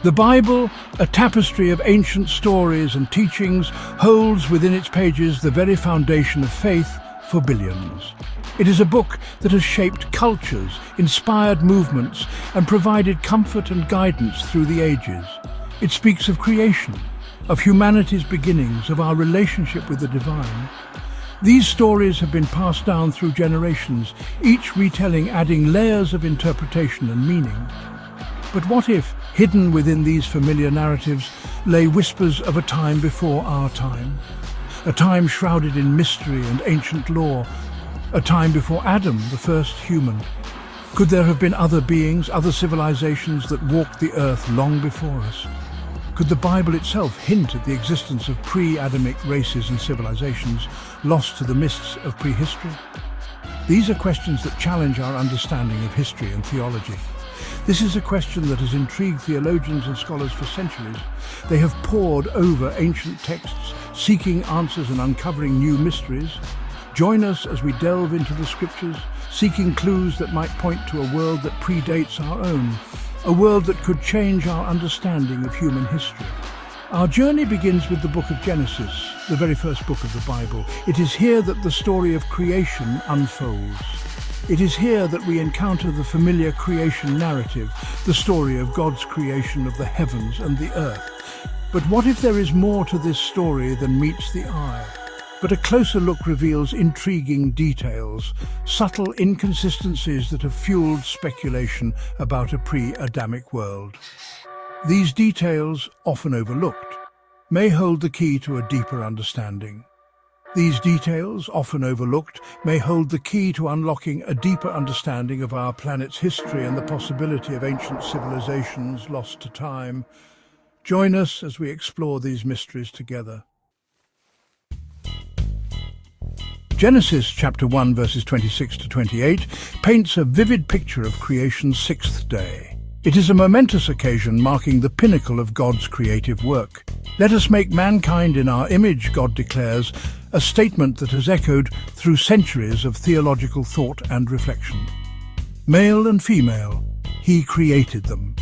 The Bible, a tapestry of ancient stories and teachings, holds within its pages the very foundation of faith for billions. It is a book that has shaped cultures, inspired movements, and provided comfort and guidance through the ages. It speaks of creation, of humanity's beginnings, of our relationship with the divine. These stories have been passed down through generations, each retelling adding layers of interpretation and meaning. But what if, hidden within these familiar narratives, lay whispers of a time before our time? A time shrouded in mystery and ancient lore, a time before Adam, the first human. Could there have been other beings, other civilizations that walked the earth long before us? Could the Bible itself hint at the existence of pre-Adamic races and civilizations lost to the mists of prehistory? These are questions that challenge our understanding of history and theology. This is a question that has intrigued theologians and scholars for centuries. They have pored over ancient texts, seeking answers and uncovering new mysteries. Join us as we delve into the scriptures, seeking clues that might point to a world that predates our own, a world that could change our understanding of human history. Our journey begins with the book of Genesis, the very first book of the Bible. It is here that the story of creation unfolds. It is here that we encounter the familiar creation narrative, the story of God's creation of the heavens and the earth. But what if there is more to this story than meets the eye? But a closer look reveals intriguing details, subtle inconsistencies that have fueled speculation about a pre-Adamic world. These details, often overlooked, may hold the key to a deeper understanding. These details, often overlooked, may hold the key to unlocking a deeper understanding of our planet's history and the possibility of ancient civilizations lost to time. Join us as we explore these mysteries together. Genesis chapter 1 verses 26 to 28 paints a vivid picture of creation's sixth day. It is a momentous occasion marking the pinnacle of God's creative work. Let us make mankind in our image, God declares, a statement that has echoed through centuries of theological thought and reflection. Male and female, He created them.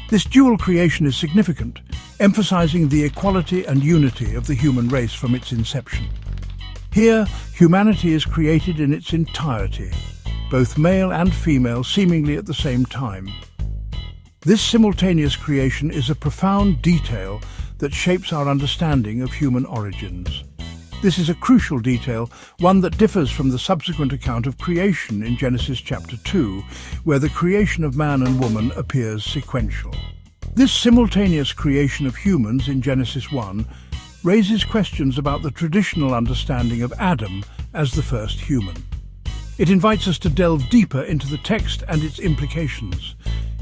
This dual creation is significant, emphasizing the equality and unity of the human race from its inception. Here, humanity is created in its entirety, both male and female seemingly at the same time. This simultaneous creation is a profound detail that shapes our understanding of human origins. This is a crucial detail, one that differs from the subsequent account of creation in Genesis chapter 2, where the creation of man and woman appears sequential. This simultaneous creation of humans in Genesis 1 raises questions about the traditional understanding of Adam as the first human. It invites us to delve deeper into the text and its implications.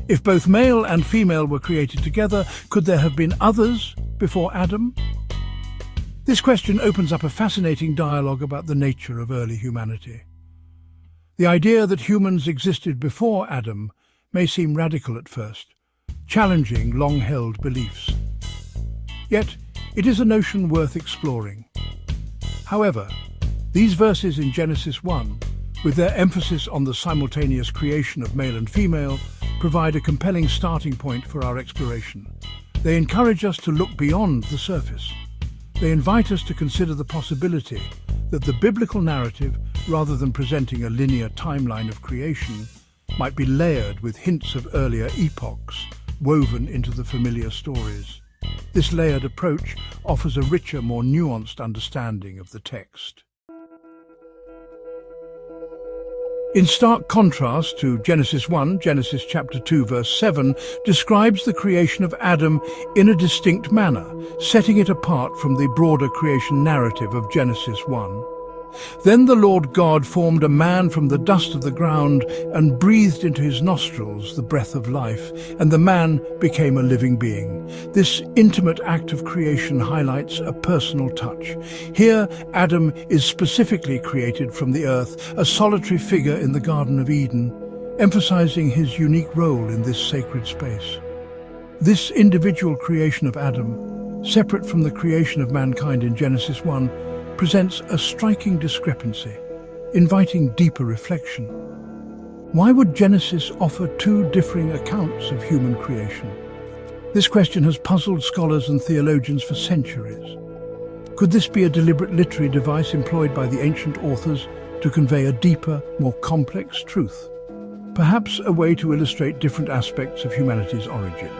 If both male and female were created together, could there have been others before Adam? This question opens up a fascinating dialogue about the nature of early humanity. The idea that humans existed before Adam may seem radical at first, challenging long-held beliefs. Yet, it is a notion worth exploring. However, these verses in Genesis 1, with their emphasis on the simultaneous creation of male and female, provide a compelling starting point for our exploration. They encourage us to look beyond the surface. They invite us to consider the possibility that the biblical narrative, rather than presenting a linear timeline of creation, might be layered with hints of earlier epochs woven into the familiar stories. This layered approach offers a richer, more nuanced understanding of the text. In stark contrast to Genesis 1, Genesis chapter 2 verse 7 describes the creation of Adam in a distinct manner, setting it apart from the broader creation narrative of Genesis 1. Then the Lord God formed a man from the dust of the ground and breathed into his nostrils the breath of life, and the man became a living being. This intimate act of creation highlights a personal touch. Here, Adam is specifically created from the earth, a solitary figure in the Garden of Eden, emphasizing his unique role in this sacred space. This individual creation of Adam, separate from the creation of mankind in Genesis 1, presents a striking discrepancy, inviting deeper reflection. Why would Genesis offer two differing accounts of human creation? This question has puzzled scholars and theologians for centuries. Could this be a deliberate literary device employed by the ancient authors to convey a deeper, more complex truth? Perhaps a way to illustrate different aspects of humanity's origin.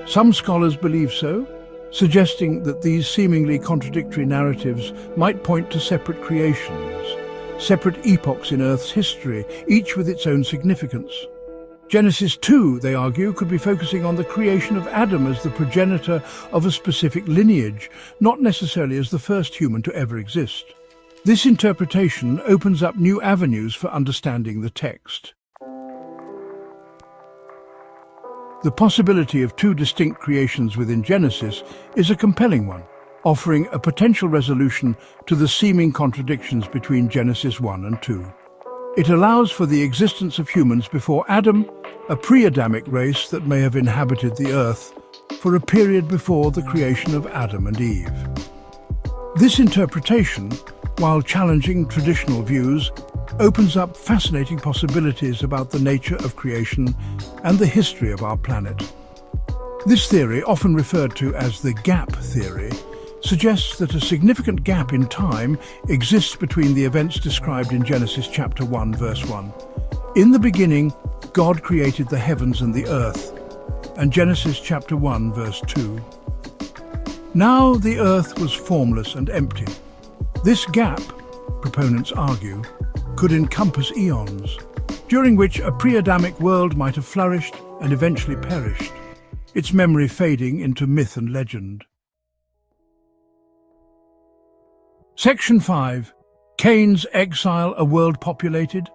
Some scholars believe so, suggesting that these seemingly contradictory narratives might point to separate creations, separate epochs in Earth's history, each with its own significance. Genesis 2, they argue, could be focusing on the creation of Adam as the progenitor of a specific lineage, not necessarily as the first human to ever exist. This interpretation opens up new avenues for understanding the text. The possibility of two distinct creations within Genesis is a compelling one, offering a potential resolution to the seeming contradictions between Genesis 1 and 2. It allows for the existence of humans before Adam, a pre-Adamic race that may have inhabited the earth for a period before the creation of Adam and Eve. This interpretation, while challenging traditional views, opens up fascinating possibilities about the nature of creation and the history of our planet. This theory, often referred to as the gap theory, suggests that a significant gap in time exists between the events described in Genesis chapter 1, verse 1. In the beginning, God created the heavens and the earth, and Genesis chapter 1, verse 2. Now the earth was formless and empty. This gap, proponents argue, could encompass eons, during which a pre-Adamic world might have flourished and eventually perished, its memory fading into myth and legend. Section 5. Cain's exile, a world populated.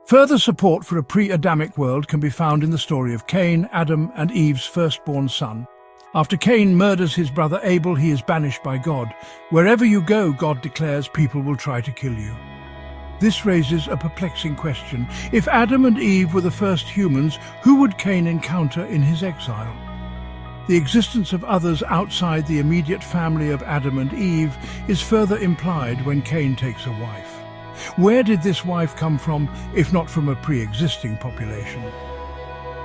Further support for a pre-Adamic world can be found in the story of Cain, Adam and Eve's firstborn son. After Cain murders his brother Abel, he is banished by God. Wherever you go, God declares, people will try to kill you. This raises a perplexing question. If Adam and Eve were the first humans, who would Cain encounter in his exile? The existence of others outside the immediate family of Adam and Eve is further implied when Cain takes a wife. Where did this wife come from, if not from a pre-existing population?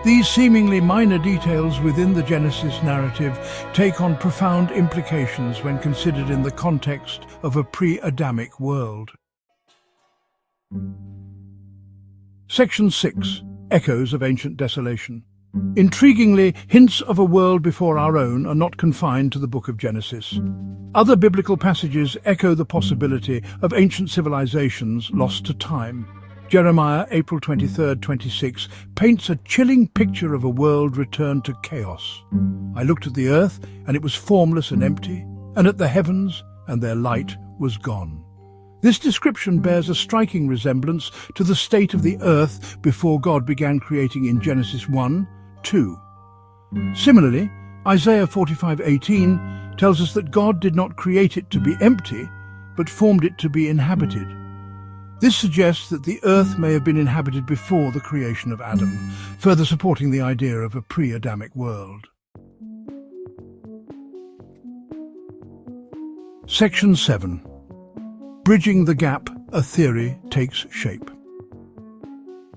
These seemingly minor details within the Genesis narrative take on profound implications when considered in the context of a pre-Adamic world. Section 6. Echoes of Ancient Desolation. Intriguingly, hints of a world before our own are not confined to the book of Genesis. Other biblical passages echo the possibility of ancient civilizations lost to time. Jeremiah, April 23, 26, paints a chilling picture of a world returned to chaos. I looked at the earth, and it was formless and empty, and at the heavens, and their light was gone. This description bears a striking resemblance to the state of the earth before God began creating in Genesis 1, 2. Similarly, Isaiah 45:18 tells us that God did not create it to be empty, but formed it to be inhabited. This suggests that the earth may have been inhabited before the creation of Adam, further supporting the idea of a pre-Adamic world. Section 7. Bridging the gap, a theory takes shape.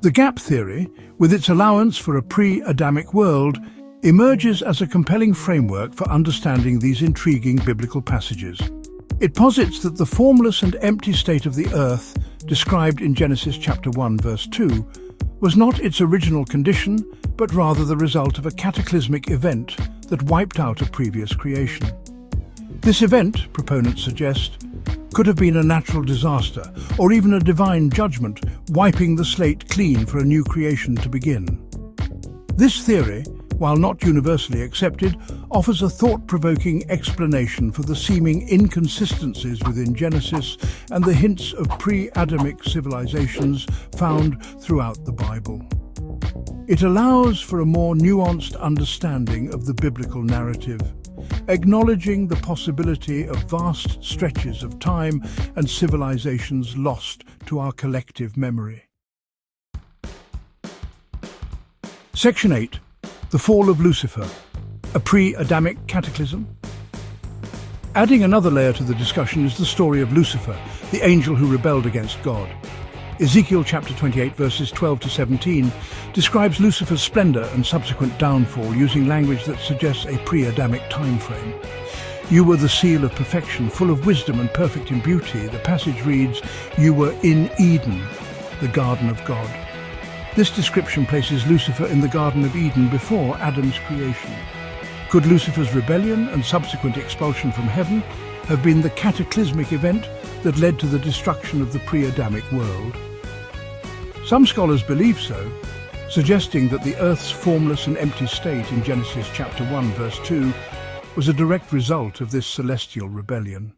The gap theory, with its allowance for a pre-Adamic world, emerges as a compelling framework for understanding these intriguing biblical passages. It posits that the formless and empty state of the earth, described in Genesis chapter 1, verse 2, was not its original condition, but rather the result of a cataclysmic event that wiped out a previous creation. This event, proponents suggest, could have been a natural disaster, or even a divine judgment, wiping the slate clean for a new creation to begin. This theory, while not universally accepted, offers a thought-provoking explanation for the seeming inconsistencies within Genesis and the hints of pre-Adamic civilizations found throughout the Bible. It allows for a more nuanced understanding of the biblical narrative, acknowledging the possibility of vast stretches of time and civilizations lost to our collective memory. Section 8. The Fall of Lucifer, a Pre-Adamic Cataclysm. Adding another layer to the discussion is the story of Lucifer, the angel who rebelled against God. Ezekiel chapter 28 verses 12 to 17 describes Lucifer's splendor and subsequent downfall using language that suggests a pre-Adamic time frame. You were the seal of perfection, full of wisdom and perfect in beauty. The passage reads, you were in Eden, the garden of God. This description places Lucifer in the Garden of Eden before Adam's creation. Could Lucifer's rebellion and subsequent expulsion from heaven have been the cataclysmic event that led to the destruction of the pre-Adamic world? Some scholars believe so, suggesting that the earth's formless and empty state in Genesis chapter 1 verse 2 was a direct result of this celestial rebellion.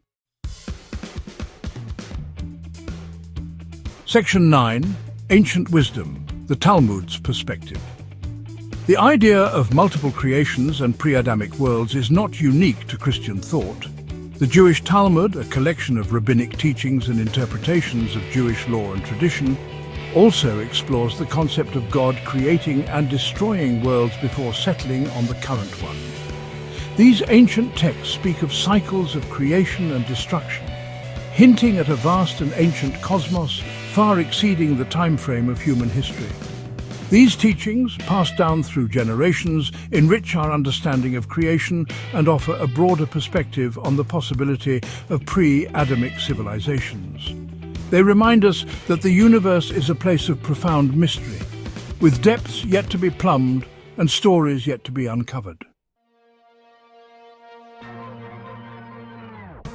Section 9. Ancient Wisdom, the Talmud's perspective. The idea of multiple creations and pre-Adamic worlds is not unique to Christian thought. The Jewish Talmud, a collection of rabbinic teachings and interpretations of Jewish law and tradition, also explores the concept of God creating and destroying worlds before settling on the current one. These ancient texts speak of cycles of creation and destruction, hinting at a vast and ancient cosmos far exceeding the time frame of human history. These teachings, passed down through generations, enrich our understanding of creation and offer a broader perspective on the possibility of pre-Adamic civilizations. They remind us that the universe is a place of profound mystery, with depths yet to be plumbed and stories yet to be uncovered.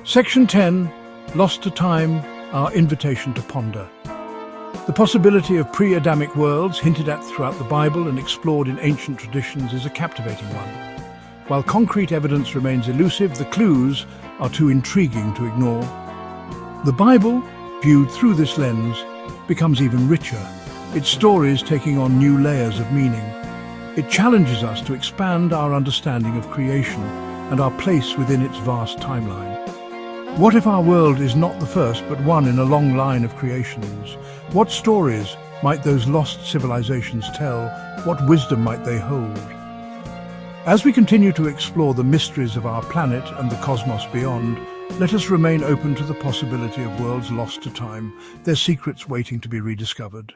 Section 10. Lost to Time, our invitation to ponder. The possibility of pre-Adamic worlds, hinted at throughout the Bible and explored in ancient traditions, is a captivating one. While concrete evidence remains elusive, the clues are too intriguing to ignore. The Bible, viewed through this lens, becomes even richer, its stories taking on new layers of meaning. It challenges us to expand our understanding of creation and our place within its vast timeline. What if our world is not the first but one in a long line of creations? What stories might those lost civilizations tell? What wisdom might they hold? As we continue to explore the mysteries of our planet and the cosmos beyond, let us remain open to the possibility of worlds lost to time, their secrets waiting to be rediscovered.